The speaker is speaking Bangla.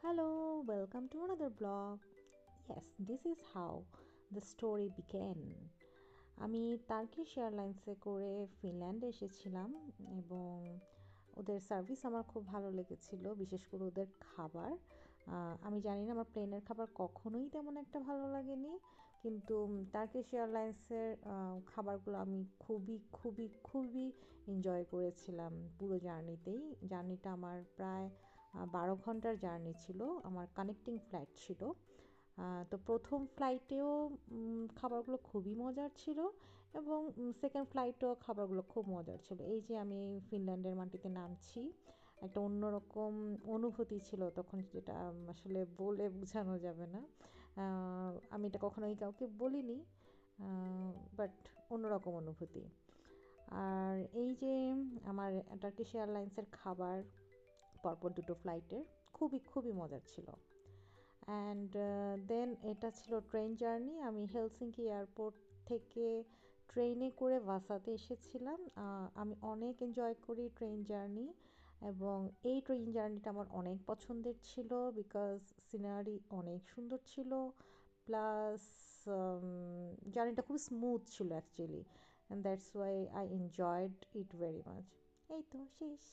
Hello, welcome to another blog. Yes, this is how the story began. আমি টার্কিশ এয়ারলাইন্সে করে ফিনল্যান্ডে এসেছিলাম এবং ওদের সার্ভিস আমার খুব ভালো লেগেছিল, বিশেষ করে ওদের খাবার। আমি জানি না, আমার প্লেনের খাবার কখনোই তেমন একটা ভালো লাগেনি, কিন্তু টার্কিশ এয়ারলাইন্সের খাবারগুলো আমি খুবই খুবই খুবই এনজয় করেছিলাম পুরো জার্নিতেই। জার্নিটা আমার প্রায় 12 ঘন্টার জার্নি ছিল, আমার কানেক্টিং ফ্লাইট ছিল। তো প্রথম ফ্লাইটেও খাবারগুলো খুবই মজার ছিল এবং সেকেন্ড ফ্লাইটেও খাবারগুলো খুব মজার ছিল। এই যে আমি ফিনল্যান্ডের মাটিতে নামছি, একটা অন্যরকম অনুভূতি ছিল তখন, যেটা আসলে বলে বোঝানো যাবে না। আমি এটা কখনোই কাউকে বলিনি, বাট অন্যরকম অনুভূতি। আর এই যে আমার টার্কিশ এয়ারলাইন্সের খাবার পরপর দুটো ফ্লাইটের খুবই খুবই মজার ছিল। অ্যান্ড দেন এটা ছিল ট্রেন জার্নি। আমি হেলসিঙ্কি এয়ারপোর্ট থেকে ট্রেনে করে ভাসাতে এসেছিলাম। আমি অনেক এনজয় করি ট্রেন জার্নি, এবং এই ট্রেন জার্নিটা আমার অনেক পছন্দের ছিল বিকজ সিনারি অনেক সুন্দর ছিল, প্লাস জার্নিটা খুব স্মুথ ছিল actually, and that's why I enjoyed it very much. এই তো শেষ।